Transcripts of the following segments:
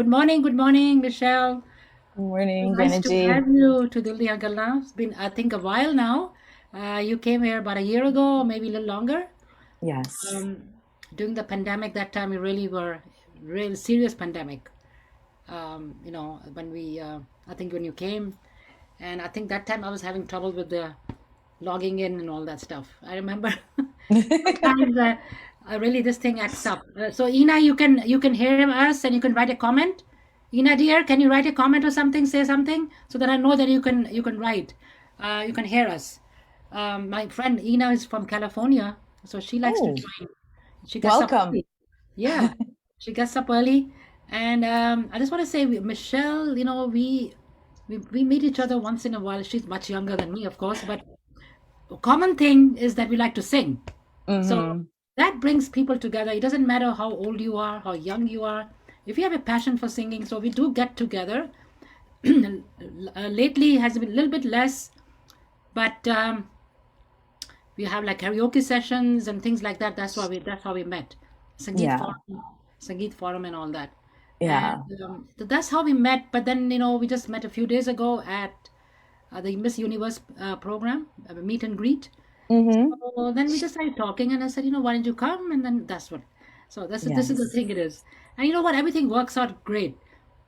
Good morning, Michelle. So Morning, nice to Veena. have you to Dil Diyan Gallan. It's been, I think, a while now. You came here about a year ago, maybe a little longer. Yes. Um, During the pandemic, that time we really were real serious pandemic. When I think when you came, and I think that time I was having trouble with the logging in and all that stuff. I remember sometimes really this thing acts up. So Ina, you can hear us and you can write a comment. Ina dear, can you write a comment or something? Say something so that I know that you can write. You can hear us. My friend Ina is from California, so she likes to Oh, join. She gets up welcome. early. Yeah, she gets up early, and I just want to say, Michelle, we meet each other once in a while. She's much younger than me, of course, but a common thing is that we like to sing. So Mm-hmm. that brings people together. It doesn't matter how old you are, how young you are. If you have a passion for singing, so we do get together. Lately has been a little bit less, but we have like karaoke sessions and things like that. That's how we met. Sangeet Yeah. forum, Sangeet forum, and all that. And Yeah. that's how we met. But then we just met a few days ago at the Miss Universe program, meet and greet. Mm-hmm. So then we just started talking, and I said, why don't you come? And then that's what. So this is the Yes. thing it is, and you know what? Everything works out great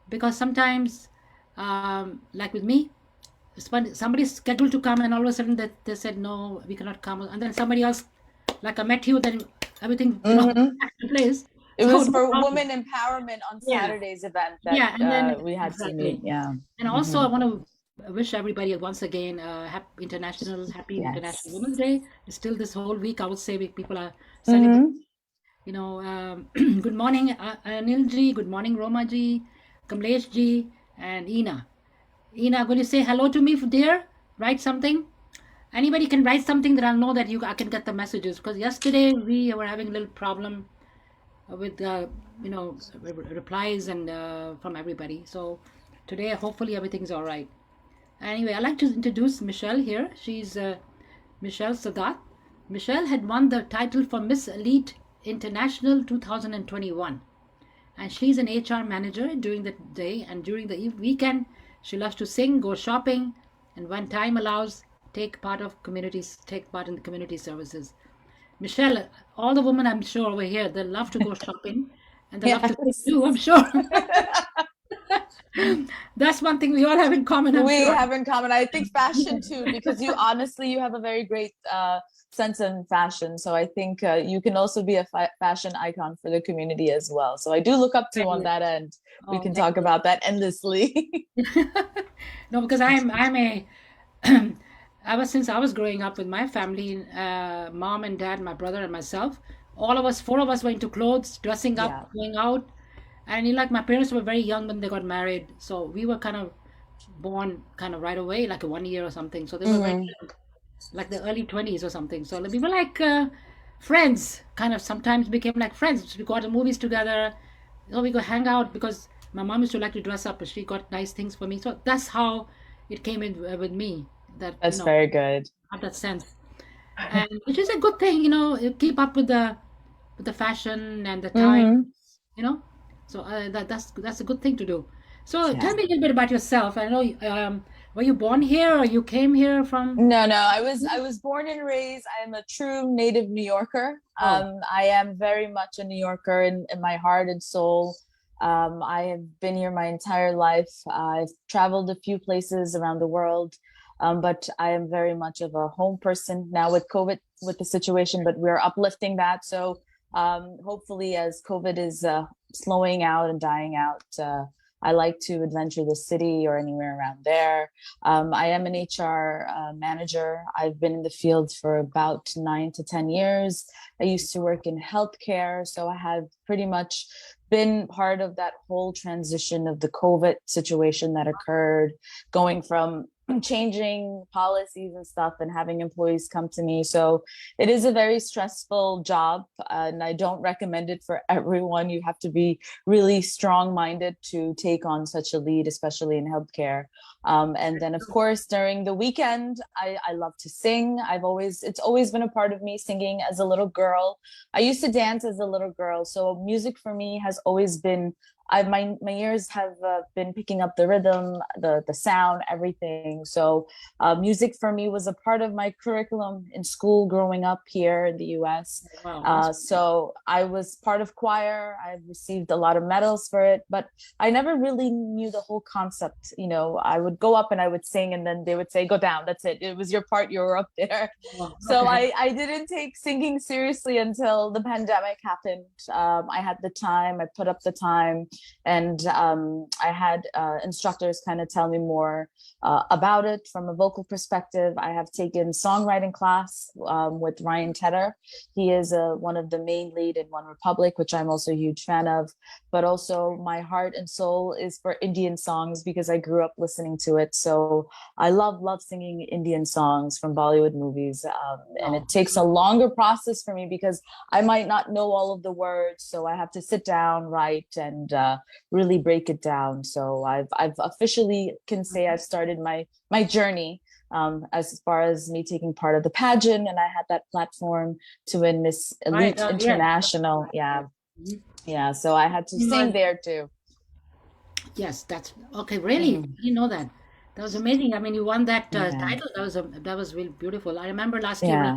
because sometimes, like with me, somebody's scheduled to come, and all of a sudden they said no, we cannot come, and then somebody else, like I met you, then everything Mm-hmm. back to place. It So was no for problem. Women Empowerment on Yeah, Saturday's event that yeah, and then we had to meet. exactly. Yeah. And also, Mm-hmm. I want to wish everybody once again Happy International Yes. Women's Day. Still, this whole week, I would say people are celebrating. Mm-hmm. Good morning, Anil ji. Good morning, Roma ji, Kamlesh ji, and Ina. Ina, will you say hello to me, dear? Write something. Anybody can write something that I'll know that I can get the messages. Because yesterday we were having a little problem with replies and from everybody. So today, hopefully, everything's all right. Anyway, I'd like to introduce Michelle here. She's Michelle Sadat. Michelle had won the title for Miss Elite International 2021, and she's an HR manager during the day, and during the weekend she loves to sing, go shopping, and when time allows, take part in the community services. Michelle, all the women I'm sure over here, they love to go shopping and they love to sing Yes. too, I'm sure. That's one thing we all have in common, I'm We sure. have in common. I think fashion too, because you have a very great sense in fashion. So I think you can also be a fashion icon for the community as well. So I do look up to you Thank on you. that end. We Oh, can thank talk you. about that endlessly. No, because I'm a ever since I was growing up with my family, mom and dad, my brother and myself, all of us, four of us were into clothes, dressing Yeah. up, going out. And like my parents were very young when they got married, so we were kind of born kind of right away, like a 1 year or something. So they were very Hmm. young, like the early 20s or something. So we were like friends, kind of sometimes became like friends. We go to movies together, we go hang out because my mom used to like to dress up, and she got nice things for me. So that's how it came in with me. That That's very good. have that sense, and which is a good thing. You keep up with the fashion and the time. Hmm. You know, so that's a good thing to do. So Yeah. tell me a little bit about yourself. I know were you born here or you came here from? No, no. I was born and raised. I am a true native New Yorker. Oh, I am very much a New Yorker in my heart and soul. I have been here my entire life. I've traveled a few places around the world, but I am very much of a home person now with COVID, with the situation. But we're uplifting that. So hopefully, as COVID is slowing out and dying out, I like to adventure the city or anywhere around there. I am an HR manager. I've been in the field for about 9 to 10 years. I used to work in healthcare, so I have pretty much been part of that whole transition of the COVID situation that occurred, going from changing policies and stuff and having employees come to me. So it is a very stressful job, and I don't recommend it for everyone. You have to be really strong minded to take on such a lead, especially in healthcare. And then, of course, during the weekend, I love to sing. It's always been a part of me singing as a little girl. I used to dance as a little girl. So music for me has always been my ears have been picking up the rhythm, the sound, everything. So music for me was a part of my curriculum in school growing up here in the US. Wow, that's So I was part of choir. I've received a lot of medals for it, but I never really knew the whole concept. You know, I would go up and I would sing, and then they would say, "Go down. That's it. It was your part. You were up there." oh, So okay. I didn't take singing seriously until the pandemic happened. I had the time, I put up the time, and I had instructors kind of tell me more about it from a vocal perspective. I have taken songwriting class with Ryan Tedder. He is one of the main lead in One Republic, which I'm also a huge fan of. But also, my heart and soul is for Indian songs because I grew up listening to it. So I love singing Indian songs from Bollywood movies, and it Wow. takes a longer process for me because I might not know all of the words, so I have to sit down, write, and really break it down. So I've officially can say I've started my journey as far as me taking part of the pageant, and I had that platform to win Miss Right. Elite Yes. International. Yeah, Mhm. yeah. So I had to You sing know, there too. yes, that's okay. Really, Mhm. you know that. That was amazing. I mean, you won that Yeah, title. That was really beautiful. I remember last year when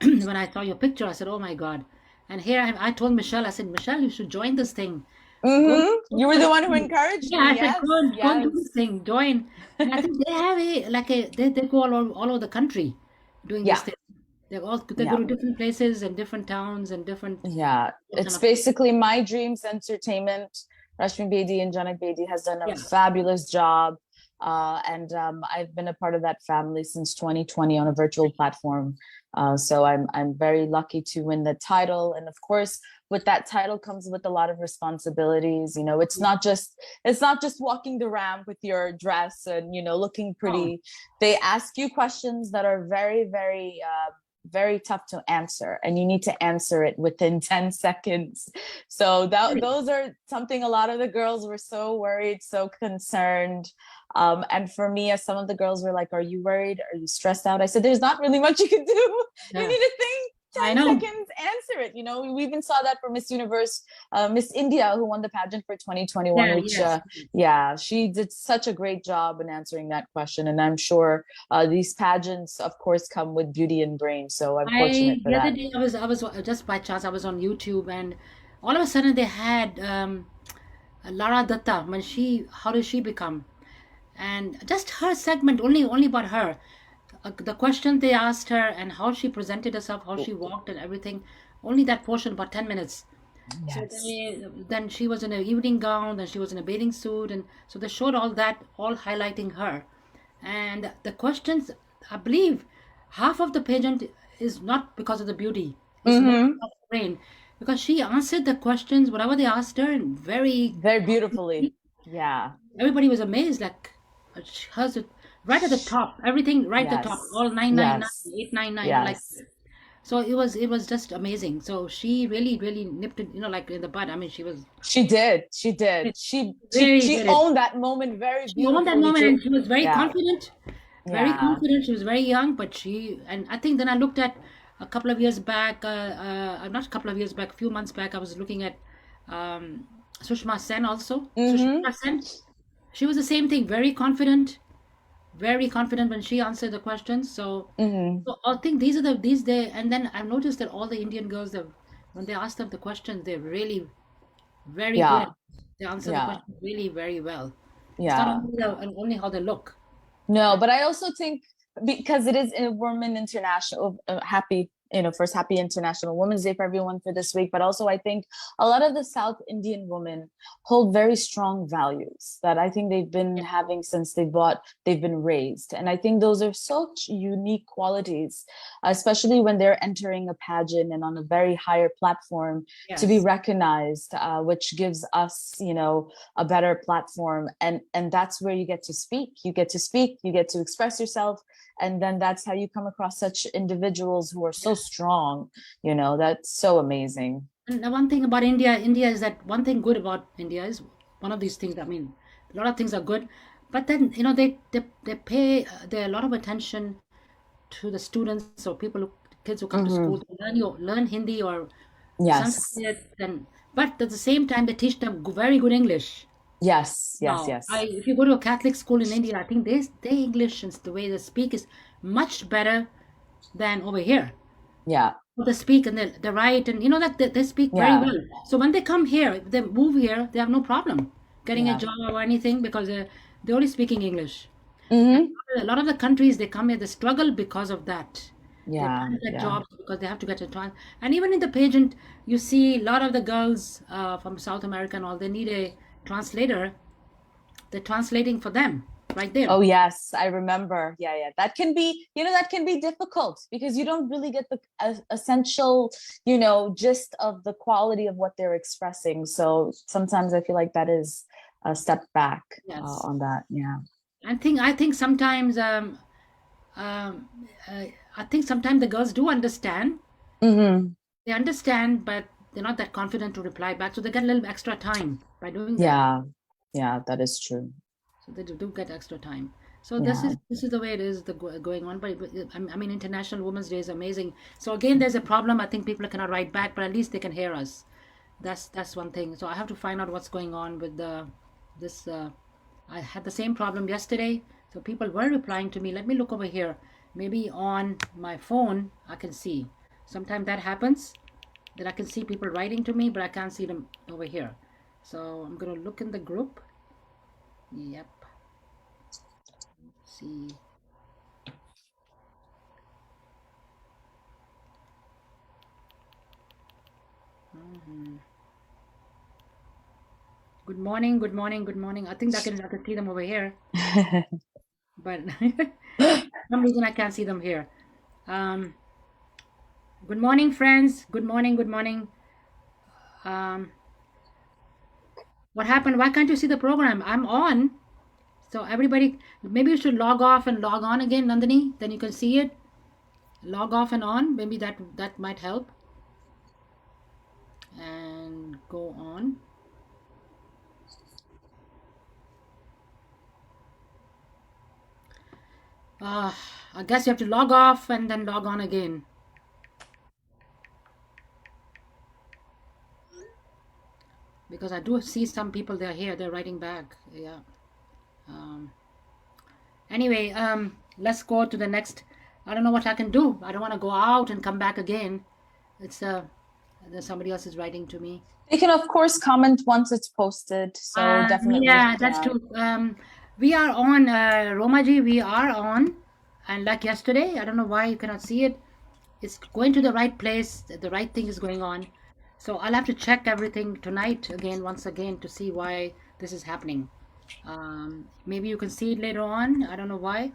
yeah. when I saw your picture, I said, "Oh my God!" And here I told Michelle, I said, "Michelle, you should join this thing. Go, go You were to the this one who thing." encouraged Yeah, me. I said, Yes, go and do yes. this thing. Join." And I think they have they go all over the country doing this Yeah, thing. They go yeah. to different places and different towns and different Yeah, all kind it's of things. basically My Dreams Entertainment. Rashmi Bedi and Janak Bedi has done a Yeah. fabulous job. And I've been a part of that family since 2020 on a virtual platform. So I'm very lucky to win the title. And of course, with that title comes with a lot of responsibilities. You know, it's not just walking the ramp with your dress and, you know, looking Oh, pretty. They ask you questions that are very tough to answer, and you need to answer it within 10 seconds. So really? those are something a lot of the girls were so worried, so concerned. And for me, as some of the girls were like, "Are you worried? Are you stressed out?" I said, "There's not really much you can do. You Yeah. need to think, I 10 know. seconds, answer it." You know, we even saw that for Miss Universe, Miss India, who won the pageant for 2021, Yeah. which, Yes. yeah, she did such a great job in answering that question. And I'm sure these pageants, of course, come with beauty and brain. So I'm fortunate for The other that. day I was just by chance I was on YouTube, and all of a sudden they had Lara Datta. When she how did she become? And just her segment, only about her. The question they asked her and how she presented herself, how she walked and everything. Only that portion, about 10 minutes. So Yes. then she was in an evening gown, then she was in a bathing suit, and so they showed all that, all highlighting her. And the questions, I believe, half of the pageant is not because of the beauty; it's more Mm-hmm. of the brain, because she answered the questions, whatever they asked her, in very Very beautifully. confidently. Yeah. Everybody was amazed, like hers, right at the top, everything right at the top, Yes. all 999, Yes. 899, like Yes. so it was just amazing. So she really nipped it, like in the bud. I mean, she was She did. She did. it very She did it. owned that moment very She owned that beautifully moment, too. and she was very Yeah. confident, very Yeah. confident. She was very young, but and I think then I looked at a couple of years back, not a couple of years back, a few months back, I was looking at um, Sushma Sen also. Mm-hmm. Sushma Sen, she was the same thing, very confident when she answered the questions. So, Mm-hmm. so I think these are these they, and then I've noticed that all the Indian girls, when they ask them the questions, they're really very good at. Yeah. They answer the Yeah. question really very well. It's not Yeah. only how they look. No, And but I also think because it is a Women International, happy, first happy International Women's Day for everyone for this week. But also, I think a lot of the South Indian women hold very strong values that I think they've been yeah, having since they've been raised. And I think those are such unique qualities, especially when they're entering a pageant and on a very higher platform to be yes, recognized, which gives us, a better platform, and that's where you get to speak, you get to express yourself, and then that's how you come across such individuals who are so yeah. strong. That's so amazing. And the one thing about India is that one thing good about India is one of these things. I mean, a lot of things are good, but then they pay a lot of attention to the students or kids who come to school Hmm. to learn Hindi or Yes. Sanskrit, and but at the same time they teach them very good English. Yes, yes, Now, yes. if you go to a Catholic school in India, I think their English and the way they speak is much better than over here. Yeah, They speak and they write, and you know that they speak very yeah, well. So when they come here, if they move here, they have no problem getting a yeah. job or anything because they're only speaking English. Mm-hmm. A lot of the countries they come here, they struggle because of that. They Yeah, can't get yeah. jobs because they have to get a job. And even in the pageant, you see a lot of the girls from South America and all, they need a translator. They're translating for them right there. Oh yes, I remember. Yeah, yeah. That can be, that can be difficult because you don't really get the essential, gist of the quality of what they're expressing. So sometimes I feel like that is a step back Yes. on that. Yeah. I think sometimes um, I think sometimes the girls do understand. Mm-hmm. They understand, but they're not that confident to reply back, so they get a little extra time by doing that. Yeah. Yeah, that is true. So they do get extra time. So this Yeah. is this is the way it is going on. But I mean, International Women's Day is amazing. So again, there's a problem. I think people cannot write back, but at least they can hear us. That's one thing. So I have to find out what's going on with the this. I had the same problem yesterday. So people were replying to me. Let me look over here. Maybe on my phone I can see. Sometimes that happens that I can see people writing to me, but I can't see them over here. So I'm gonna look in the group. Yep. See. Mhm. Good morning, good morning, good morning. I think I can see them over here, but for some reason I can't see them here. Um, Good morning, friends. Good morning, good morning. Um, what happened? Why can't you see the program? I'm on. So everybody, maybe you should log off and log on again, Nandini. Then you can see it. Log off and on. Maybe that might help. And go on. Uh, I guess you have to log off and then log on again. Because I do see some people they're here, they're writing back. Yeah. Um, anyway, let's go to the next. I don't know what I can do. I don't want to go out and come back again. It's there's somebody else is writing to me. They can of course comment once it's posted. So definitely, Yeah, that's yeah. true. We are on Romaji. We are on, and like yesterday, I don't know why you cannot see it. It's going to the right place. The right thing is going on. So I'll have to check everything tonight again, once again, to see why this is happening. Maybe you can see it later on. I don't know why,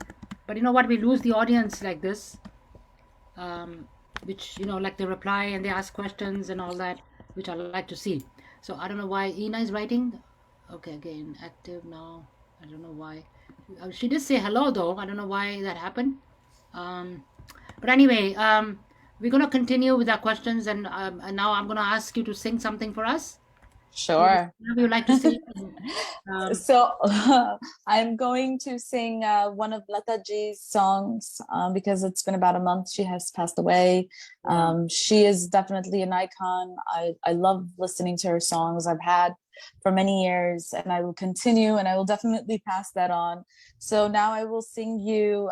but you know what? We lose the audience like this, um, which like they reply and they ask questions and all that, which I like to see. So I don't know why Ina is writing. Okay, again active now. I don't know why. She did say hello though. I don't know why that happened. Um, but anyway, we're gonna continue with our questions, and now I'm gonna ask you to sing something for us. Sure. Whatever you like to sing. Um, So I'm going to sing one of Lata Ji's songs because it's been about a month. She has passed away. yeah. She is definitely an icon. I love listening to her songs. I've had for many years, and I will continue, and I will definitely pass that on. So now I will sing you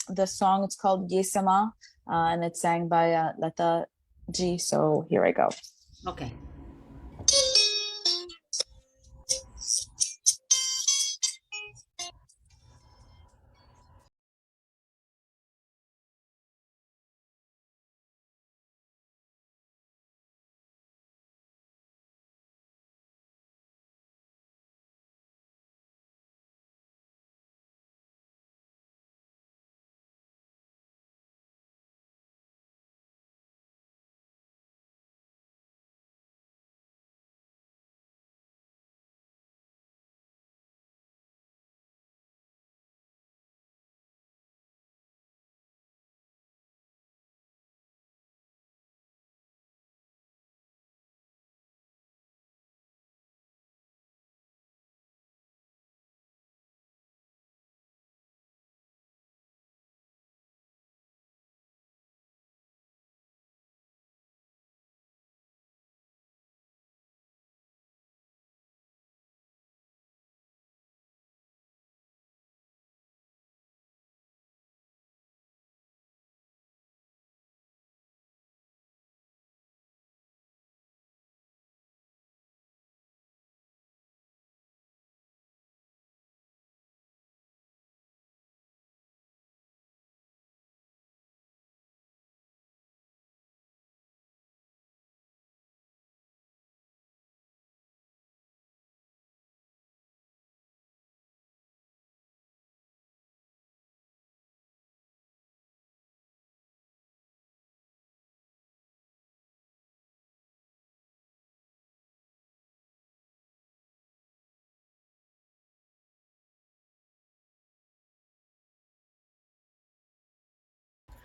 the song. It's called Ye Sama, and it's sang by Lata Ji. So here I go. Okay.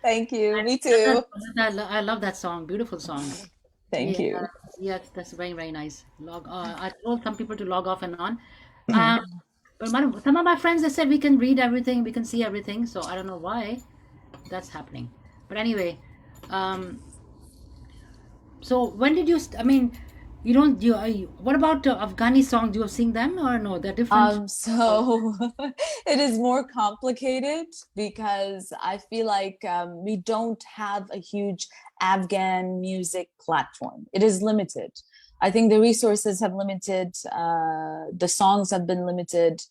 Thank you. Me And too. I love that song. Beautiful song. Thank Yeah, you. yes, that's very, very nice. I told some people to log off and on. Um, but some of my friends, they said we can read everything, we can see everything. So I don't know why that's happening. But anyway, um, so when did you? I mean, you don't. What about Afghani songs? Do you sing them or no? They're different. So it is more complicated because I feel like we don't have a huge Afghan music platform. It is limited. I think the resources have limited, the songs have been limited.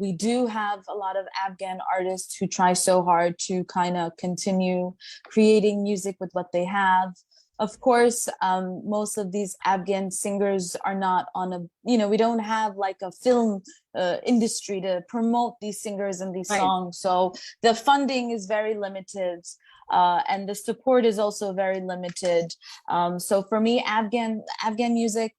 We do have a lot of Afghan artists who try so hard to kind of continue creating music with what they have. Of course, most of these Afghan singers are not on a, we don't have like a film industry to promote these singers and these Right. songs. So the funding is very limited. And the support is also very limited. So for me, Afghan music,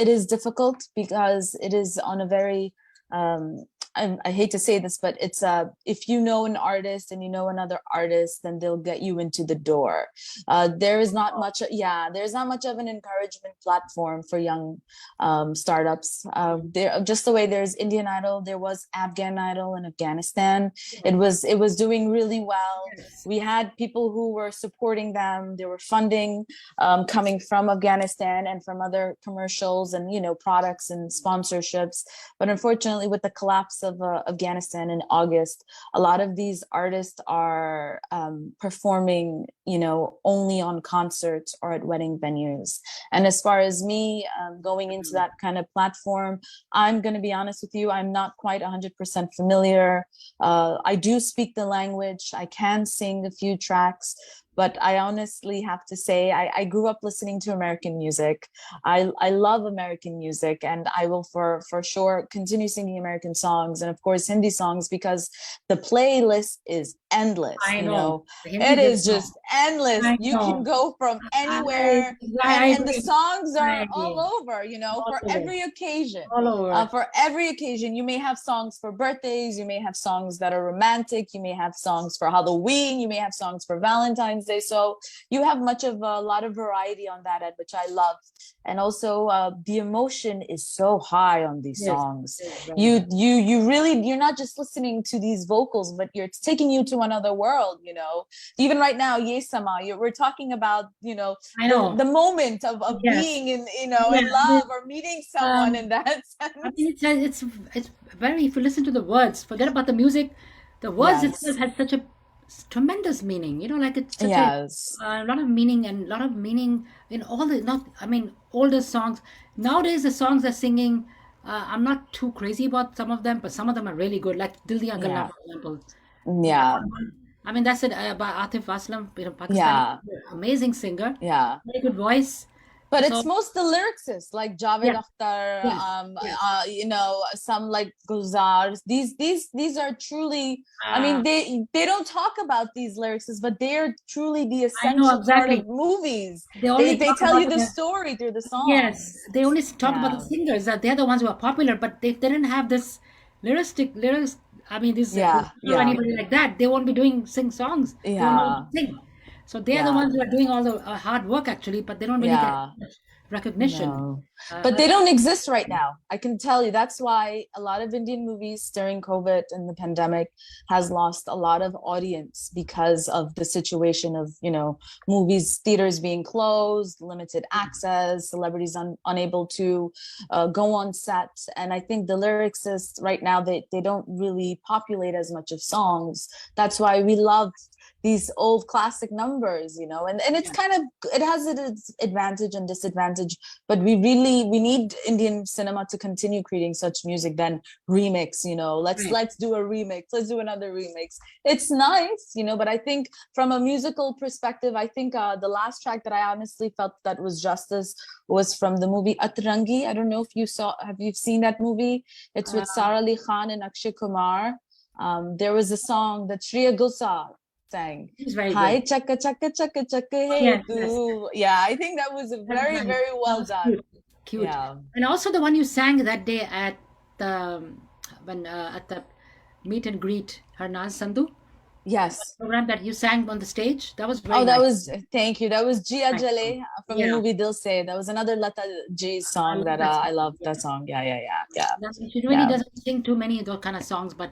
it is difficult because it is on a very um, I hate to say this, but it's if you know an artist and you know another artist, then they'll get you into the door. There is not much, yeah, there's not much of an encouragement platform for young startups. There, just the way there's Indian Idol, there was Afghan Idol in Afghanistan. It was doing really well. Yes. We had people who were supporting them. There were funding coming from Afghanistan and from other commercials and products and sponsorships. But unfortunately, with the collapse of Afghanistan in August, a lot of these artists are performing, only on concerts or at wedding venues. And as far as me going into that kind of platform, I'm going to be honest with you, I'm not quite 100% familiar. I do speak the language. I can sing a few tracks, but I honestly have to say I grew up listening to American music. I love American music, and I will for sure continue singing American songs and of course Hindi songs because the playlist is endless. I know. The It Hindi is just just no. endless. I You can know. go from I anywhere, I and the agree. songs I are all agree. over. All For over. every occasion. All over. For every occasion, you may have songs for birthdays, you may have songs that are romantic, you may have songs for Halloween, you may have songs for Valentine's Day. So you have much of a lot of variety on that end, which I love. And also, the emotion is so high on these Yes. songs. Yes, very You really, you're not just listening to these vocals, but it's taking you to another world. Even right now, Yesama, we're talking about I the know. moment of Yes. being Yeah. in love or meeting someone Um, in that I mean, sense. it's very. If you listen to the words, forget about the music. The words itself Yes. has such a tremendous meaning. Like it's such Yes. a lot of meaning and a lot of meaning in all the not. I mean, older songs. Nowadays, the songs they're singing. I'm not too crazy about some of them, but some of them are really good. Like Dil Diyan Gallan, Yeah. for example. That Yeah. one. I mean, that's it by Atif Aslam, Pakistani, Yeah. amazing singer, Yeah. very good voice. But So it's most the lyricists like Javed yes, Akhtar, yes, yes. some like Gulzars. These are truly. I Uh, mean, they don't talk about these lyrics, but they are truly the I know essential part exactly. of movies. They They only they talk tell about you the the story through the yes. songs. They only talk about the Yeah. singers that they're the ones who are popular. But if they didn't have this lyrics, I mean, this Yeah. or Yeah. anybody like that, they won't be doing sing songs. They won't know how Yeah. to sing. So they're the Yeah. ones who are doing all the hard work actually, but they don't really get Yeah. much recognition. No, but they don't exist right now. I can tell you that's why a lot of Indian movies during COVID and the pandemic has lost a lot of audience because of the situation of, movies, theaters being closed, limited access, celebrities unable to go on set. And I think the lyrics is right now, they don't really populate as much of songs. That's why we love these old classic numbers, and it's Yeah, kind of, it has its advantage and disadvantage, but we need Indian cinema to continue creating such music. Then remix, right. let's do a remix, let's do another remix. It's nice, but I think from a musical perspective, I think the last track that I honestly felt that was justice was from the movie Atrangi. I don't know if have you seen that movie? It's with Uh, Sara Ali Khan and Akshay Kumar. There was a song that Shreya Gulsar sang. it's very good. Hi, chaka chaka chaka chaka, hey Yes, yes. tu. Yeah, I think that was a That's very, nice. very That well was done. cute. Cute. Yeah. And also the one you sang that day at the when at the meet and greet, Harnaz Sandhu. Yes. program that you sang on the stage. That was very Oh, that nice. was, thank you. That was Jia Nice song. Jale from the Yeah, movie Dil Se. That was another Lata Ji's I song love that that I song. love Yeah. that song. Yeah, yeah, yeah, yeah, She really yeah, doesn't sing too many of those kind of songs, but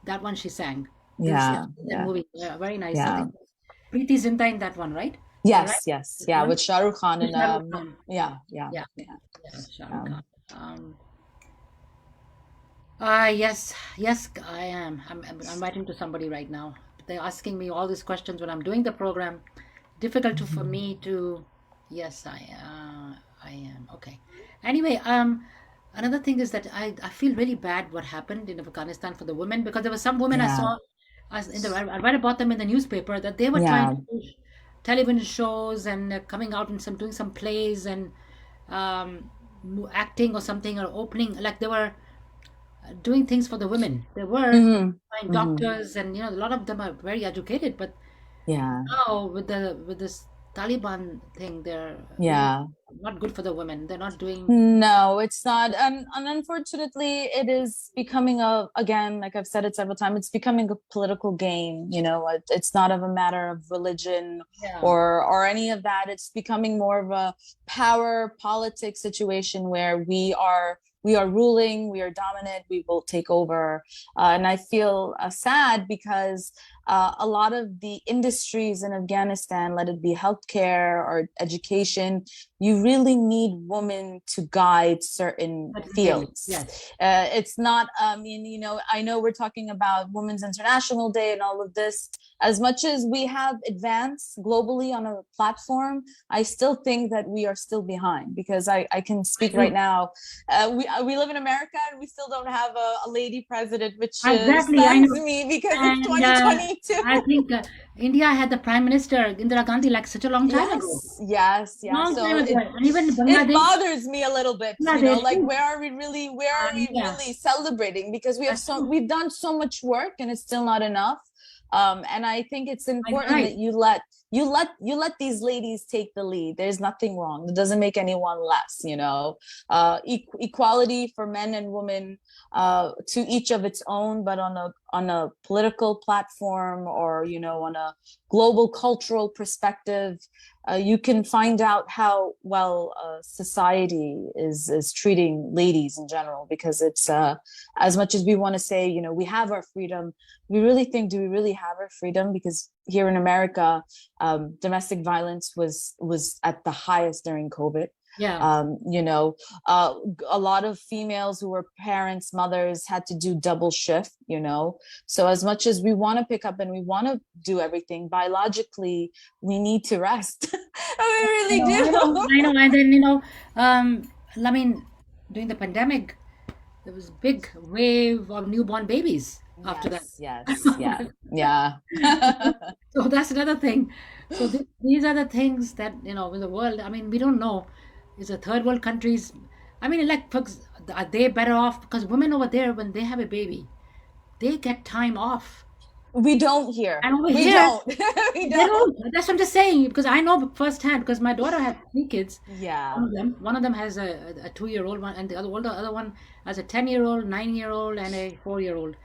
that one she sang. This yeah, that yeah, movie, yeah, very nice. I yeah. think Preeti Zinta in that one, right? Am I right? Yes, yes, This yeah, one? with Shah Rukh Khan With and Shah Rukh Khan. yeah, yeah, Yeah, yeah. yeah, Shah Rukh Um, Khan. Yes, yes, I am. I'm writing to somebody right now. They're asking me all these questions when I'm doing the program. Difficult for me to. Yes, I am. Okay. Anyway, another thing is that I feel really bad what happened in Afghanistan for the women, because there were some women I yeah, saw as in I read about them in the newspaper that they were trying yeah. to do television shows and coming out and some doing some plays and acting or something or opening, like they were doing things for the women. They were Hmm. fine Hmm. doctors, and a lot of them are very educated. But Yeah, now with this Taliban thing, they're really yeah. not good for the women. They're not doing. No, it's not. And unfortunately, it is becoming again, like I've said it several times, it's becoming a political game. It's not of a matter of religion Yeah, or any of that. It's becoming more of a power politics situation where we are ruling, we are dominant, we will take over. And I feel sad because a lot of the industries in Afghanistan, let it be healthcare or education, you really need women to guide certain but really, fields. yes. It's not, I mean, I know we're talking about Women's International Day and all of this. As much as we have advanced globally on a platform, I still think that we are still behind because I can I speak right do. now. We live in America and we still don't have a lady president, which Exactly, I stuns know. me because it's And 2022. I think India had the Prime Minister Indira Gandhi like such a long time ago. Yes, yes, yeah. Long So time ago. And even it Bangladesh, bothers me a little bit, Bangladesh like too. where are we really celebrating? Because That's true. we've done so much work and it's still not enough. And I think it's important Right. that you let these ladies take the lead. There's nothing wrong. It doesn't make anyone less. Equality for men and women, to each of its own, but on a political platform or on a global cultural perspective, you can find out how well society is treating ladies in general. Because it's as much as we want to say, we have our freedom, we really think, do we really have our freedom? Because here in America, domestic violence was at the highest during COVID. Yeah. um, you know uh, a lot of females who were parents, mothers, had to do double shift. So as much as we want to pick up and we want to do everything biologically, we need to rest. We I really know, do. I know, I know. And then, I mean, during the pandemic, there was a big wave of newborn babies after that. Yes, yes, yeah, yeah. So that's another thing. So these are the things that, in the world, I mean, we don't know. Is the third world countries, I mean, like, are they better off? Because women over there, when they have a baby, they get time off. We don't hear. And over We here, don't. We they don't. don't. That's what I'm just saying, because I know firsthand, because my daughter had three kids. Yeah. One of them has a 2-year-old one, and the other one has a 10-year-old, 9-year-old, and a 4-year-old.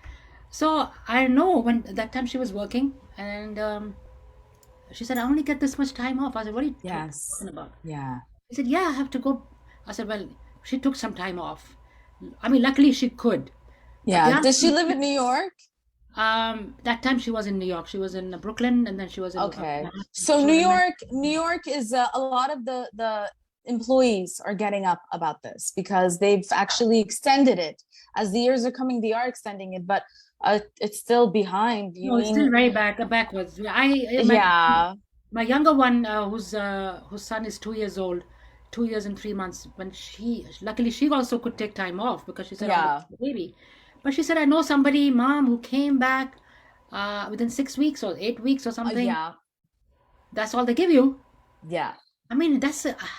So I know when that time she was working, and she said, "I only get this much time off." I said, "What are you Yes. talking about?" Yeah. He said, "Yeah, I have to go." I said, "Well, she took some time off. I mean, luckily she could, but the Yeah. other Does she live in New York? that time she was in New York. She was in Brooklyn, and then she was in Okay. Manhattan. So She New was in Manhattan. York, New York is a lot of the employees are getting up about this because they've actually extended it. As the years are coming, they are extending it, but it's still behind. You No, it's still mean, very backwards. yeah, My younger one, whose son is 2 years old, 2 years and 3 months. When luckily she also could take time off because she said, "I want to yeah, see the baby." But she said, "I know somebody, mom, who came back within 6 weeks or 8 weeks or something. yeah, That's all they give you." yeah. I mean,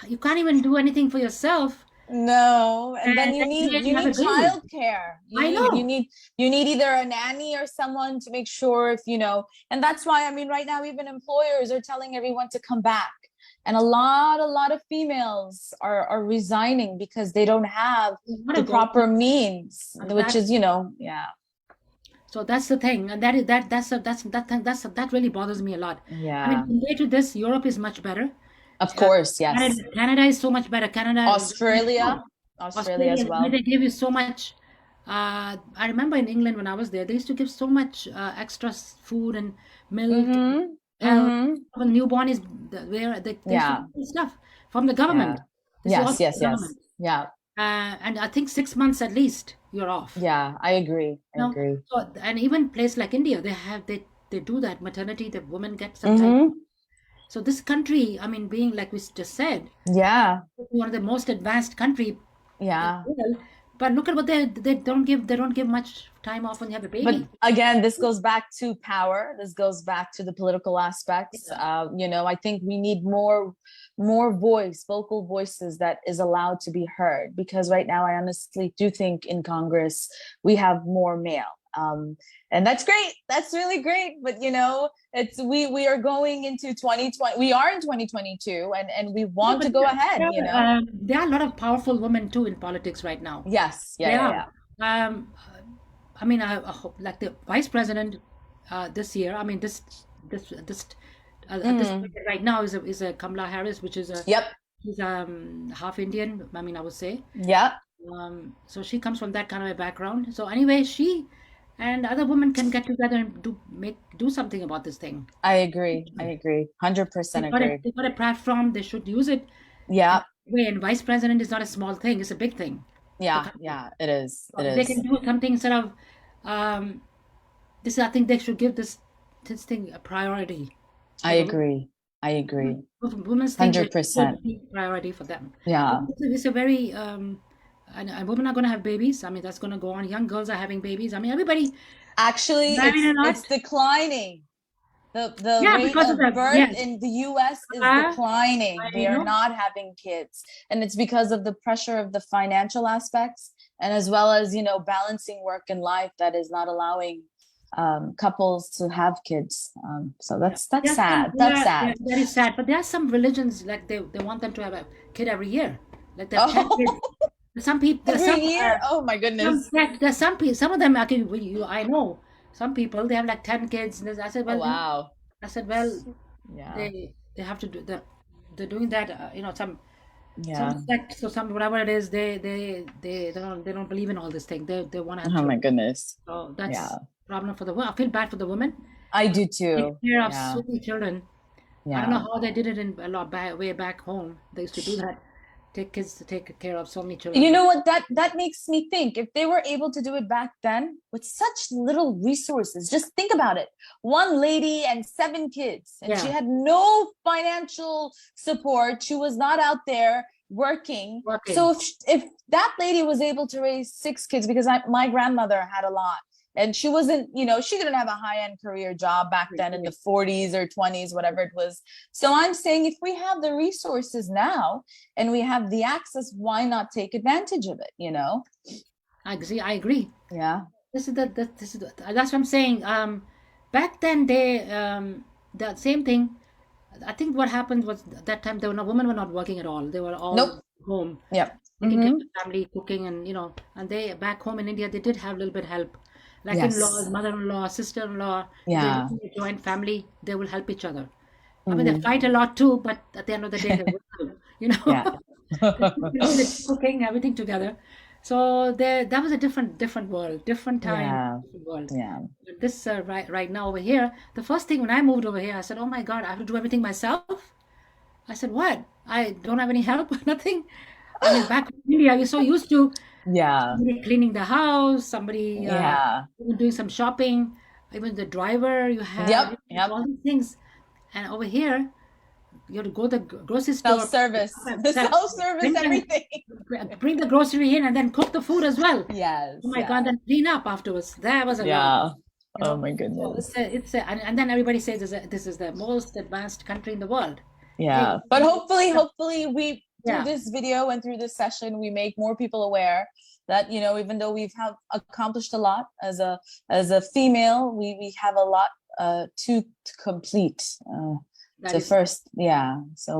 you can't even do anything for yourself, No, and then and you then need you you have a need baby. childcare. You I need you know. need you need either a nanny or someone to make sure and that's why, I mean, right now even employers are telling everyone to come back. And a lot of females are resigning because they don't have You want the to go proper means, which is, exactly. yeah. So that's the thing, and that really bothers me a lot. I mean, Yeah. compared to this, Europe is much better. Of course, Canada, yes. Canada is so much better. Canada, Australia, Australia Australia, as well. they give you so much. I remember in England when I was there, they used to give so much extra food and milk, Mm-hmm. health. Mm-hmm. When the newborn is where they used to Yeah. give you stuff from the government. Yeah. This is all Yes, from yes, the yes. government. Yeah. And I think 6 months at least you're off. Yeah. I agree. I No, agree. so and even place like India, they do that maternity. The women get some time. Mm-hmm. So this country, I mean, being like we just said, Yeah. one of the most advanced country in Yeah. the world, but look at what they don't give much time off when you have a But baby. again, this goes back to power. This goes back to the political aspects. Yeah. I think we need more vocal voices that is allowed to be heard. Because right now, I honestly do think in Congress we have more male, and that's great. That's really great. But it's we are going into 2020. We are in 2022, and we No, want but to go ahead. there are a lot of powerful women too in politics right now. Yes. Yeah. They Yeah. are. Yeah. Um, I mean, I hope like the vice president this year. I mean, this at this Mm. point right now is a Kamala Harris, which is Yep. she's half Indian. I mean, I would say. Yep. So she comes from that kind of a background. So anyway, she and other women can get together and do something about this thing. I agree. I agree. 100% agree. They've got a platform. They should use it. Yeah. And vice president is not a small thing. It's a big thing for Yeah, country. yeah, it is. So It if they can is. do something instead of um, this, I think they should give this thing a priority I for the agree. I agree. women's thing. It should 100%. be priority for them. Yeah. It's a very and women are going to have babies. I mean, that's going to go on. Young girls are having babies. I mean, everybody Actually, married a it's lot. declining. The Yeah, rate because of of that. birth Yes, in the US is declining. I They are know. not having kids. And it's because of the pressure of the financial aspects, and as well as, balancing work and life that is not allowing couples to have kids. So that's Yes, sad. That's yeah, sad. very sad. But there are some religions like they want them to have a kid every year. Like they have 10 kids. Oh, Some people, there's every year. Oh my goodness. there's some people, some of them actually, I know some people they have like 10 kids. And I said, Oh, well, wow. I said, well, Yeah. they have to do that. They're doing that. Some Yeah. sect, so some whatever it is, they don't believe in all this thing. They want to have Oh my children. goodness. So that's Yeah. a problem for the women. I feel bad for the women. I do Take too. care of Yeah. so many children. I don't Yeah. know how they did it in a lot way back home. They used to do that. Take kids to take care of so many You children. know what? That makes me think, if they were able to do it back then with such little resources, just think about it. One lady and 7 kids, and she Yeah, had no financial support. She was not out there working. So working. if that lady was able to raise 6 kids, because my grandmother had a lot, and she wasn't, she didn't have a high-end career job back then in the 40s or 20s, whatever it was. So I'm saying, if we have the resources now and we have the access, why not take advantage of it? I agree. Yeah. That's what I'm saying. Back then the same thing. I think what happened was that time women were not working at all. They were all Nope. home Yep. taking care of Mm-hmm. the family, cooking, and they back home in India they did have a little bit help, like in-laws, Yes. mother-in-law, sister-in-law. If they live Yeah. in a joint family, they will help each other. I mean, they Mm. fight a lot too, but at the end of the day, they will do, you know. Yeah. They do cooking, everything together. So that was a different world, different time, Yeah. different world. Yeah. But this right now over here, the first thing when I moved over here, I said, "Oh my God, I have to do everything myself." I said, "What? I don't have any help, nothing." I mean, back in India, you're so used to Yeah. somebody cleaning the house, somebody Yeah. even doing some shopping, even the driver. You have Yep. Yep. all these things, and over here, you have to go to the grocery store, Self-service. sell- Self-service, bring everything. bring the grocery in, and then cook the food as well. Yes. Oh my God, Yeah. then clean up afterwards. That was a lot, Yeah. you Oh know. my So goodness. and then everybody says this is the most advanced country in the world. Yeah. Hey, But hopefully we, through yeah, this video and through this session, we make more people aware that, even though we've have accomplished a lot as a female, we have a lot to complete. that To is first, yeah. So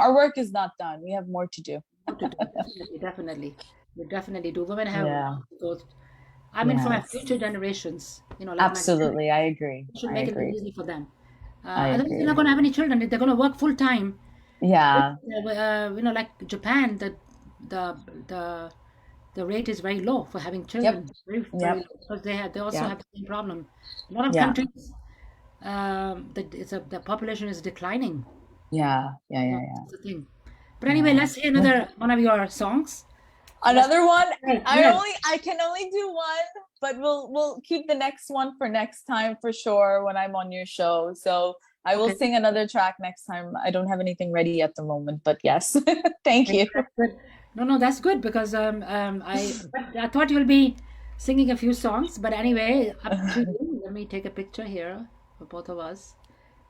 our work is not done. We have more to do. what to do. Definitely, definitely. We definitely do. Women have Yeah. those. I mean, for my Yes. future generations, like my parents, Absolutely. I agree. we should I make it agree. easy for them. I Otherwise, they're not agree. going to have any children. If they're going to work full time, Yeah. like Japan, the the the rate is very low for having Yep. children. Very very Yep. low because they also Yep. have the same problem. A lot of Yeah. countries, the population is declining. Yeah. Yeah. Yeah, Yeah. Yeah. that's the thing. But anyway, Yeah. let's hear another one of your songs. Let's Another one. Yes, yes. I can only do one, but we'll keep the next one for next time for sure when I'm on your show. So I will Okay. sing another track next time. I don't have anything ready at the moment, but yes. Thank Okay, you. that's good. No, that's good because I thought you'll be singing a few songs, but anyway, up to you. Let me take a picture here for both of us.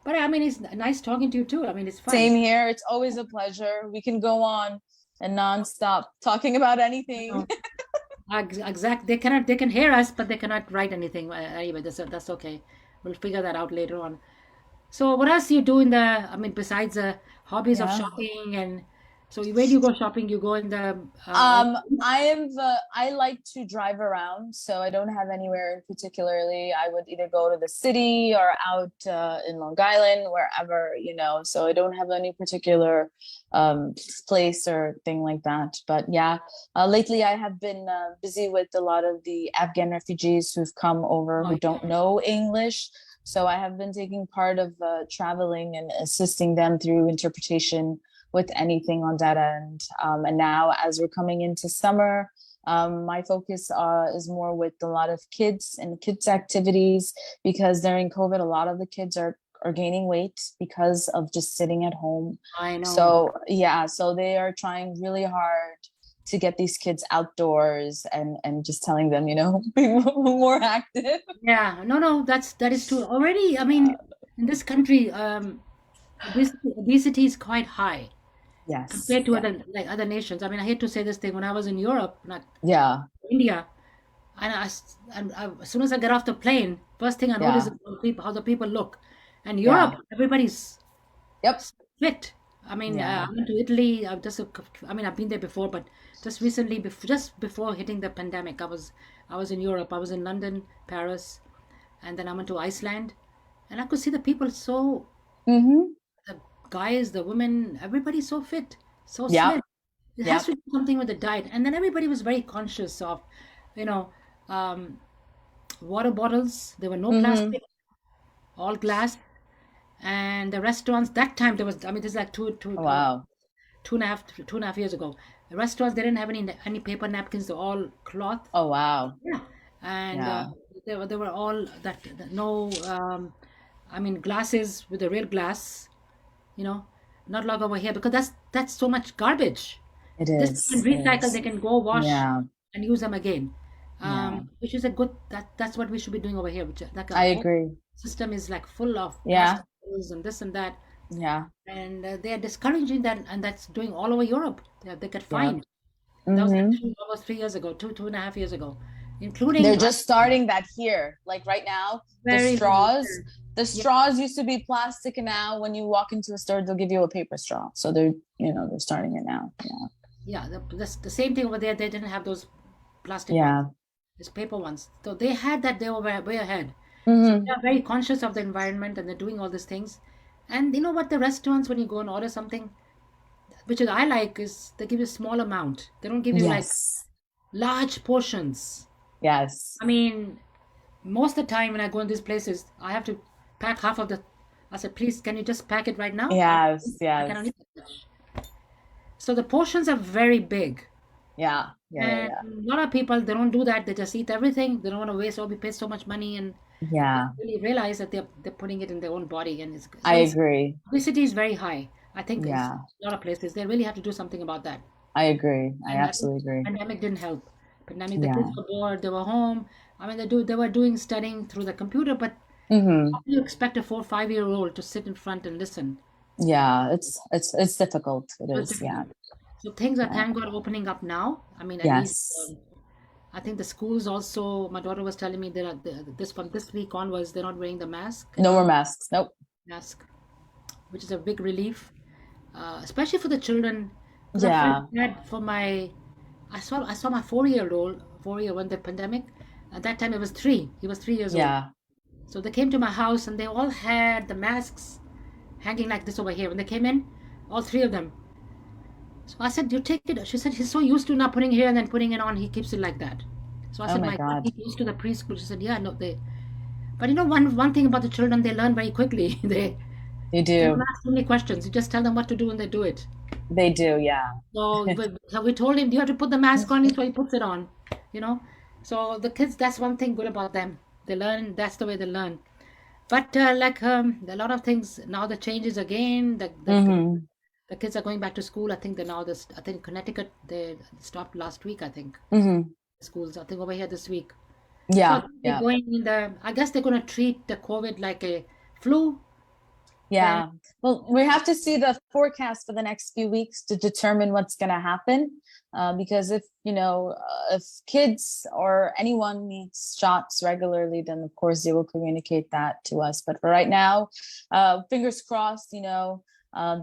But I mean, it's nice talking to you too. I mean, it's fun. Same here. It's always a pleasure. We can go on and nonstop talking about anything. No, exact. They can hear us, but they cannot write anything. Anyway, that's okay. We'll figure that out later on. So, what else do you do in the? I mean, besides the hobbies of Yeah. shopping and so, where do you go shopping? You go in the all. I like to drive around, so I don't have anywhere in particularly. I would either go to the city or out in Long Island, wherever, so I don't have any particular um, place or thing like that. But yeah, lately I have been busy with a lot of the Afghan refugees who've come over Oh, who yeah. don't know English. So I have been taking part of traveling and assisting them through interpretation with anything on that end. And now, as we're coming into summer, my focus is more with a lot of kids and kids activities because during COVID, a lot of the kids are gaining weight because of just sitting at home. I know. So yeah, so they are trying really hard to get these kids outdoors and just telling them, be more active. Yeah, no, that is true. Already, I mean, in this country, obesity is quite high Yes. compared to Yeah. other nations. I mean, I hate to say this thing. When I was in Europe, not Yeah. India, as soon as I get off the plane, first thing I notice Yeah. is how the people look. And Yeah. Europe, everybody's Yep. fit. I mean, Yeah. I went to Italy. I mean, I've been there before, but just recently, just before hitting the pandemic, I was in Europe. I was in London, Paris, and then I went to Iceland, and I could see the people so Mm-hmm. the guys, the women, everybody's so fit, so Yep. slim. It has Yep. to do something with the diet. And then everybody was very conscious of, you know, um, water bottles. There were no Mm-hmm. plastic, all glass. And the restaurants that time there was. I mean, this is like Wow. 2.5 years ago. The restaurants they didn't have any paper napkins. They're all cloth. Oh, wow. Yeah, and Yeah. they were all no. I mean, glasses with the real glass. You know, not like over here because that's so much garbage. It This they can is. It recycle. They is. can go wash Yeah. and use them again, Yeah. which is a good. That's what we should be doing over here. Which like our I whole agree. system is like full of Yeah. plastic bottles and this and that, Yeah. and they are discouraging that, and that's doing all over Europe. They get Yeah. fined. That was Mm-hmm. actually almost 3 years ago, 2.5 years ago, including They're just starting that here. Like right now, the very straws, the yeah, straws used to be plastic, and now when you walk into a store, they'll give you a paper straw. So they're starting it now. Yeah. yeah. The same thing over there. They didn't have those plastic ones. Yeah. It's paper ones. So they had that. They were way ahead. So Mm-hmm. they are very conscious of the environment, and they're doing all these things. And you know what? The restaurants, when you go and order something, which I like, is they give you a small amount. They don't give you like Yes. large portions. Yes. I mean, most of the time when I go in these places, I have to pack half of the. I said, please, can you just pack it right now? Yes. I cannot Yes. eat that much. So the portions are very big. Yeah. Yeah. Yeah. And Yeah. a lot of people, they don't do that. They just eat everything. They don't want to waste or we pay so much money and Yeah. really realize that they're putting it in their own body. And I it's agree. obesity is very high. I think it's Yeah. a lot of places. They really have to do something about that. I agree. I And I think absolutely agree. pandemic didn't help. Pandemic, the kids Yeah. were bored. They were home. I mean, they were doing studying through the computer, but Mm-hmm. how do you expect a 4 or 5 year old to sit in front and listen? Yeah. It's difficult. It So it's is. Yeah. difficult. So things are Yeah. thank God opening up now. I mean, at least Yes. I think the schools also. My daughter was telling me that this from this week onwards they're not wearing the mask No more anymore. masks. Nope. Mask, which is a big relief, especially for the children. Because I felt Yeah. bad for my. I saw my 4 year old 4 year when the pandemic. At that time, it was 3. He was 3 years old. Yeah. So they came to my house and they all had the masks hanging like this over here. When they came in, all 3 of them. So I said, "You take it." She said, "He's so used to not putting it here and then putting it on. He keeps it like that." So I Oh said, my "My God, God. he's used to the preschool." She said, "Yeah, no, they." But one thing about the children, they learn very quickly. You They don't do. ask so many questions. You just tell them what to do and they do it. They do. Yeah. So we told him, "You have to put the mask on," so he puts it on. You know. So the kids, that's one thing good about them. They learn. That's the way they learn. But a lot of things now, the changes again. Hmm. The kids are going back to school. I think they're now this. I think Connecticut they stopped last week. I think Hmm. schools. I think over here this week. So Yeah. they're Yeah. going in the. I guess they're going to treat the COVID like a flu. And Yeah. Well, we have to see the forecast for the next few weeks to determine what's going to happen. Because if, if kids or anyone needs shots regularly, then of course they will communicate that to us. But for right now, fingers crossed,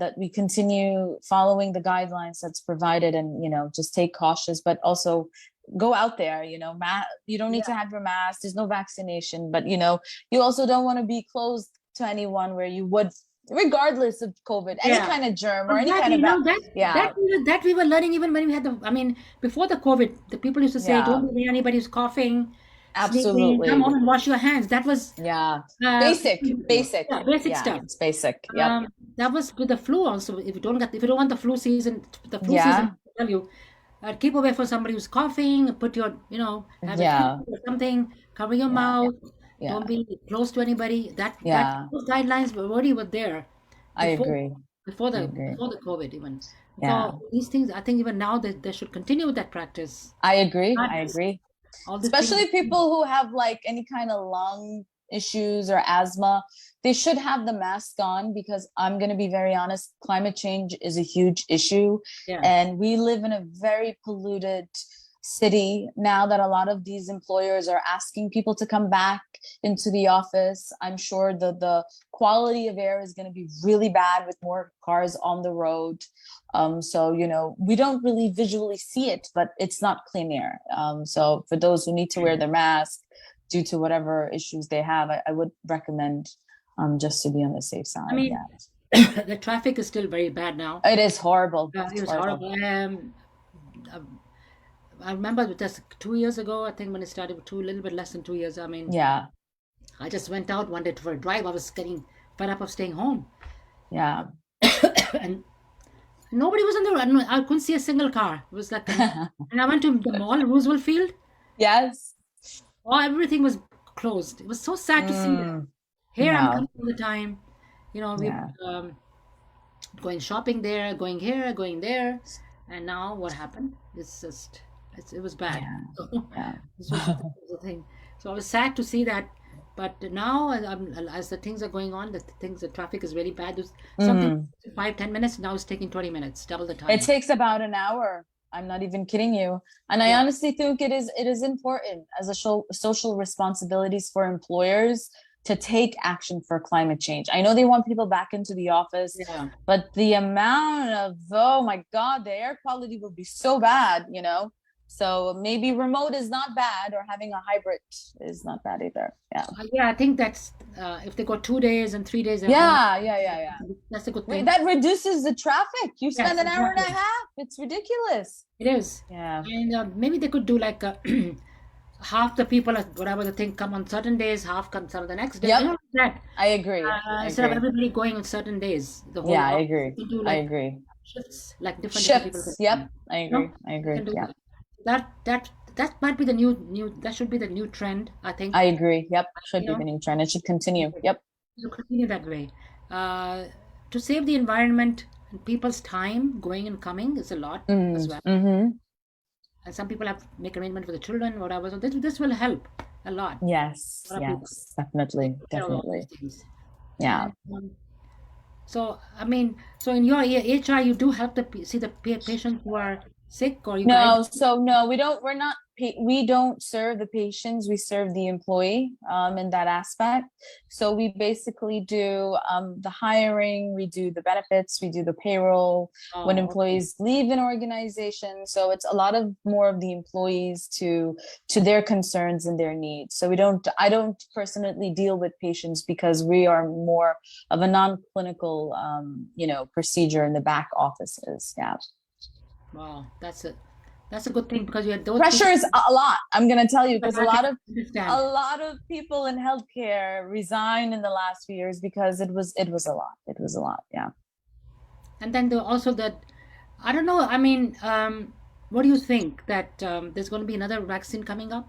that we continue following the guidelines that's provided and, just take cautious, but also go out there, you don't need yeah, to have your mask. There's no vaccination, but, you also don't want to be closed to anyone where you would, regardless of COVID, any yeah. kind of germ or any kind Exactly. of No, that yeah, that we were learning even when we had the. I mean, before the COVID, the people used to say, yeah, "Don't be near anybody who's coughing, sneezing. Come absolutely. home and wash your hands." That was Yeah. uh, Basic. yeah, basic Yeah, stuff. it's basic. Yep. That was with the flu also. If you don't want the flu season, Yeah. I tell you, keep away from somebody who's coughing. Put your, have a Yeah. tissue or something. Cover your Yeah. mouth. Yeah. Don't be close to anybody. That Yeah. those guidelines were already were there I before agree. I agree. before the COVID even. Yeah. So these things, I think even now they should continue with that practice. I agree. Not I agree. all these things. Especially people who have like any kind of lung issues or asthma, they should have the mask on because I'm going to be very honest, climate change is a huge issue. Yeah. And we live in a very polluted city now that a lot of these employers are asking people to come back into the office. I'm sure the quality of air is going to be really bad with more cars on the road. So, we don't really visually see it, but it's not clean air. So for those who need to wear their mask due to whatever issues they have, I would recommend just to be on the safe I side. mean, Yeah. the traffic is still very bad now. It is horrible. It It's was horrible. horrible. I remember just 2 years ago, I think when it started, a little bit less than 2 years. I mean, Yeah. I just went out one day for a drive. I was getting fed up of staying home, Yeah. and nobody was on the road. I couldn't see a single car. It was like, and I went to the mall, Roosevelt Field. Yes. Oh, everything was closed. It was so sad to see that. Mm, Here I'm yeah. coming all the time. We Yeah. going shopping there, going here, going there, and now what happened? It was bad. Yeah. So Yeah. this was the thing. So I was sad to see that, but now as the things are going on, the traffic is really bad. There's something Mhm. 5-10 minutes now is taking 20 minutes, double the It time. takes about an hour. I'm not even kidding you. And I Yeah, honestly think it is important as a social responsibilities for employers to take action for climate change. I know they want people back into the office, yeah. but the amount of, oh my God, the air quality will be so bad. So maybe remote is not bad, or having a hybrid is not bad either. Yeah. Yeah, I think that's if they go 2 days and 3 days at home, Yeah, yeah, yeah, yeah. that's a good Wait, thing. that reduces the traffic. You Yes, spend an hour and a exactly. half. It's ridiculous. It is. Yeah. And maybe they could do like half the people, whatever the thing, come on certain days, half comes on the next day. Yep. Like that. I agree. I Instead of agree. everybody going on certain days, the whole Yeah, I office, agree. you can do I like agree. shifts, like different people can Shifts. Yep. come. I You know, agree. I you agree. can do Yeah. that. That might be the new. That should be the new trend, I think. I agree. Yep. Should You be know, the new trend. It should continue. Yep. to continue that way. Uh, to save the environment and people's time going and coming is a lot as well. Mm-hmm. And some people have to make arrangement for the children, whatever. So this will help a lot. Yes. A lot of people Yes. Definitely. take care of all Definitely. these things. Yeah. And so I mean, so in your HR, you do help see the patients who are sick, or you guide. No, so no, we don't. We're not. we don't serve the patients, we serve the employee in that aspect. So we basically do the hiring, we do the benefits, we do the payroll when Oh, okay. employees leave an organization. So it's a lot of more of the employees to their concerns and their needs. So I don't personally deal with patients because we are more of a non-clinical procedure in the back offices. Yeah. Wow, that's a good thing because you had those Pressure people. is a lot. I'm going to tell you because I can a understand. lot of people in healthcare resigned in the last few years because it was a lot. It was a lot. Yeah. And then also that, I don't know. I mean, what do you think that there's going to be another vaccine coming up?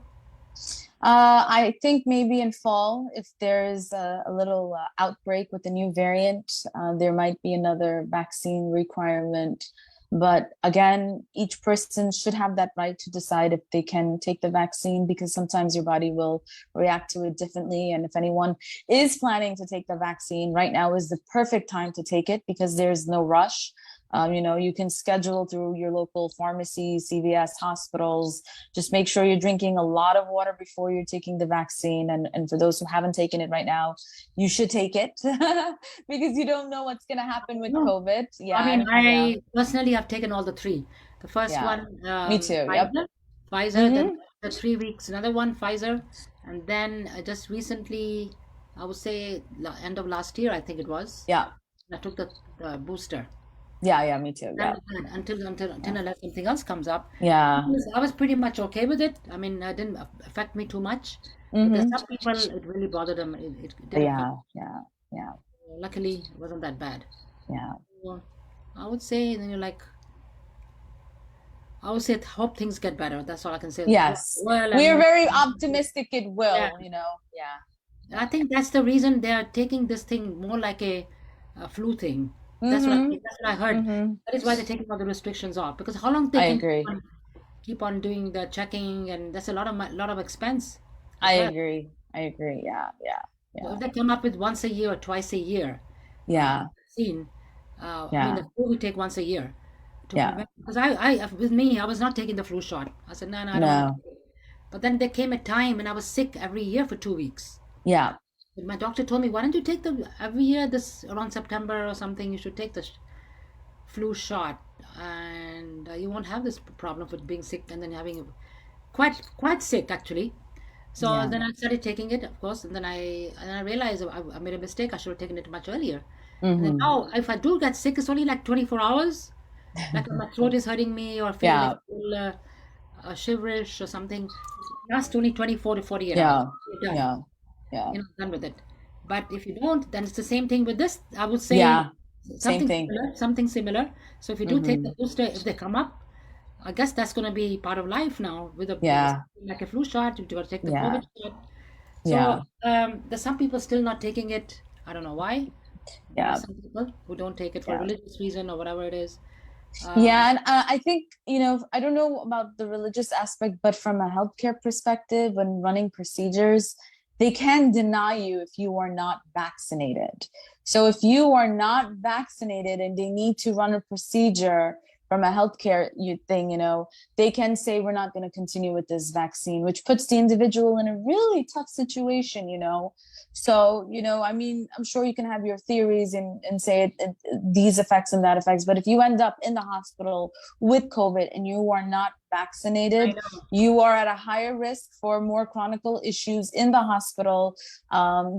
I think maybe in fall, if there's a little outbreak with the new variant, there might be another vaccine requirement. But again, each person should have that right to decide if they can take the vaccine because sometimes your body will react to it differently. And if anyone is planning to take the vaccine, right now is the perfect time to take it because there's no rush. You can schedule through your local pharmacy, CVS, hospitals. Just make sure you're drinking a lot of water before you're taking the vaccine. And for those who haven't taken it right now, you should take it because you don't know what's going to happen with No. COVID. I Yeah. mean, Yeah. I personally have taken all the three. The first Yeah. one, Me too. Yep. Pfizer, then Mm-hmm. the 3 weeks, another one, Pfizer, and then just recently, I would say end of last year, I think it was, Yeah. I took the booster. Yeah. Yeah. Me too. Then Yeah. until unless something else comes up, Yeah. I was pretty much okay with it. I mean, it didn't affect me too much, but there's Mm-hmm. some people it really bothered them. It did affect. Yeah. Yeah. Yeah. Luckily, it wasn't that bad. Yeah. Well, I would say then you're like I would say hope things get better. That's all I can say. Yes. Well, We are and very optimistic it yeah, will. Yeah. I Yeah. think that's the reason they are taking this thing more like a flu thing. That's what I Mm-hmm. think. That's what I heard. Mm-hmm. That is why they're taking all the restrictions off because how long they I can agree. keep on doing the checking and that's a lot of expense I as well. agree. I agree. Yeah. Yeah. So Yeah. if they come up with once a year or twice a year Yeah. vaccine, I mean Yeah. the flu we take once a year to Yeah. prevent because I with me I was not taking the flu shot. I said no, I don't want to No. take it. But then there came a time when I was sick every year for 2 weeks. Yeah. And my doctor told me, why don't you take the every year this around September or something? You should take the flu shot, and you won't have this problem with being sick and then having quite sick actually. So Yeah. then I started taking it, of course, and I realized I made a mistake. I should have taken it much earlier. And then Mm-hmm. now, if I do get sick, it's only like 24 hours. Like if my throat is hurting me or feeling like Yeah. a little, shiverish or something, it lasts only 24 to 48 hours. Yeah. You're done. Yeah. Yeah. Done with it. But if you don't, then it's the same thing with this. I would say Yeah. Same thing. something similar. So if you do take Mm-hmm. the booster, if they come up, I guess that's going to be part of life now with Yeah. like a flu shot. You got to take the Yeah. COVID shot. So Yeah. there's some people still not taking it. I don't know why. Yeah. There's some people who don't take it for a Yeah. religious reason or whatever it is. Yeah, Um, and I think, I don't know about the religious aspect, but from a healthcare perspective, when running procedures, they can deny you if you are not vaccinated. So if you are not vaccinated and they need to run a procedure from a healthcare thing, they can say we're not going to continue with this vaccine, which puts the individual in a really tough situation. So, I mean, I'm sure you can have your theories and say these effects and that effects, but if you end up in the hospital with COVID and you are not I vaccinated, know. you are at a higher risk for more chronic issues in the hospital.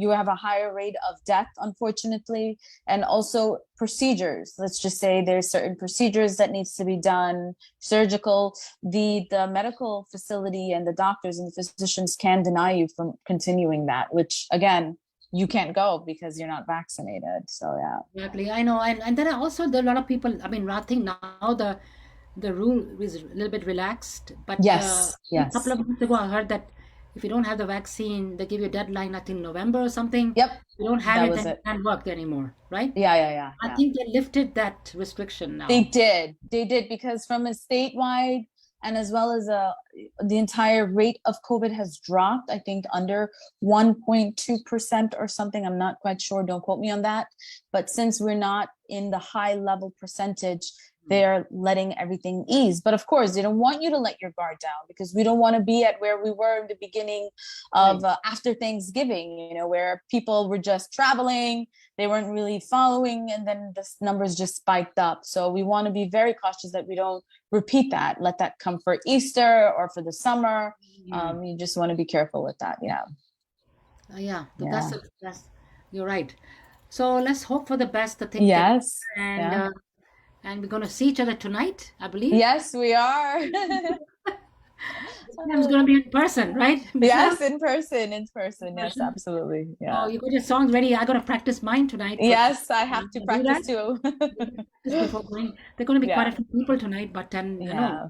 You have a higher rate of death, unfortunately, and also procedures. Let's just say there's certain procedures that needs to be done, surgical. The medical facility and the doctors and the physicians can deny you from continuing that, which again, you can't go because you're not vaccinated. So yeah. Exactly, I know, and then also there are a lot of people. I mean, I think now the rule is a little bit relaxed, but Yes. a couple Yes. of months ago I heard that if you don't have the vaccine, they give you a deadline, I think November or something. Yep. If you don't have That it, was then you it. can't work anymore, right? Yeah. Yeah. Yeah. I Yeah. think they lifted that restriction They now. did. They did because from a statewide and as well as the entire rate of COVID has dropped, I think under 1.2% or something. I'm not quite sure. Don't quote me on that. But since we're not in the high level percentage, they are letting everything ease. But of course, they don't want you to let your guard down, because we don't want to be at where we were in the beginning of after Thanksgiving, you know, where people were just traveling, they weren't really following, and then the numbers just spiked up. So we want to be very cautious that we don't repeat that. Let that come for Easter or for the summer. You just want to be careful with that. Yeah. Yeah, Yeah. that's you're right. So let's hope for the best. The things get Yes. better, Yeah. and we're gonna see each other tonight, I believe. Yes, we are. This time it's gonna be in person, right, Michelle? Yes, in person, in In person. Yes, person. absolutely. Oh, Yeah. you got your songs ready. I gotta practice mine tonight for Yes, I I'm have to gonna do that. practice too. Just before going. There are gonna be quite a Yeah. few people tonight, but then Yeah.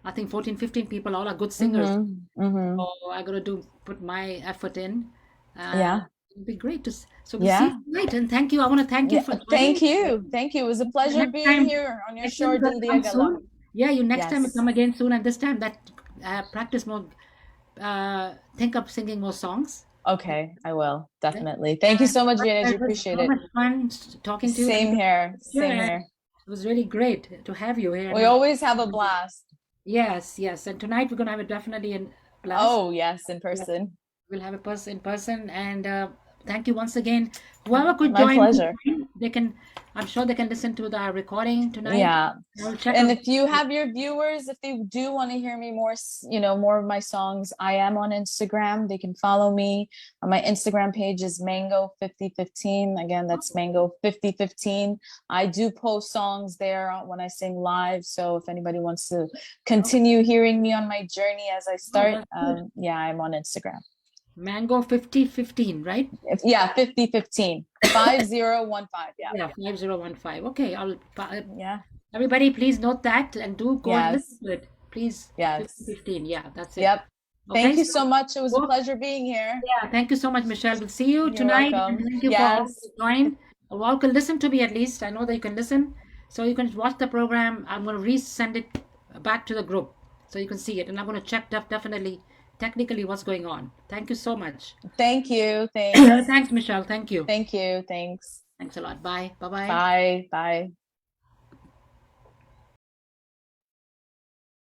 I think 14, 15 people, all are good singers. Mm-hmm. Mm-hmm. So I gotta put my effort in. Yeah. It'll be great so we'll see Yeah. you tonight. And thank you. I want to thank you Yeah. for joining. Thank you. Thank you. It was a And pleasure being here on your next time show, you gotta Dil come Diyan Gallan. soon. Yeah, you next time you Yes. come again soon, and this time that practice more. Think of singing more songs. Okay, I will. Okay? Definitely. Thank you so much, Veena. It was Appreciate so it. much fun talking to you. Same here. Same And here. it was really great to have you here. We always have a blast. Yes, yes. And tonight we're gonna have a definitely a blast. Oh, yes, in Yeah, person. we'll have a person in person. And thank you once again. Whoever could My join, pleasure. they can. I'm sure they can listen to the recording tonight. Yeah. I'll check And out. if you have your viewers, if they do want to hear me more, you know, more of my songs, I am on Instagram. They can follow me. My Instagram page is Mango5015. Again, that's Mango5015. I do post songs there when I sing live. So if anybody wants to continue hearing me on my journey as I Oh, start, that's good. yeah, I'm on Instagram. Mango 5015, right? Yeah, 5015. 5015. Yeah. Yeah, 5015. Okay, Yeah. everybody please note that and do go and listen Yes. to it. Please, Yes. 5015. Yeah, that's it. Yep. Thank Okay, you so so much. It was a go. pleasure being here. Yeah, thank you so much, Michelle. We'll see you You're tonight. And welcome. thank you for all Yes. who joined. Well, can listen to me at least. I know that you can listen. So you can watch the program. I'm going to resend it back to the group so you can see it. And I'm going to check definitely, technically, what's going on. Thank you so much. Thank you. Thanks. Thanks, Michelle. Thank you. Thank you. Thanks. Thanks a lot. Bye. Bye-bye. Bye. Bye.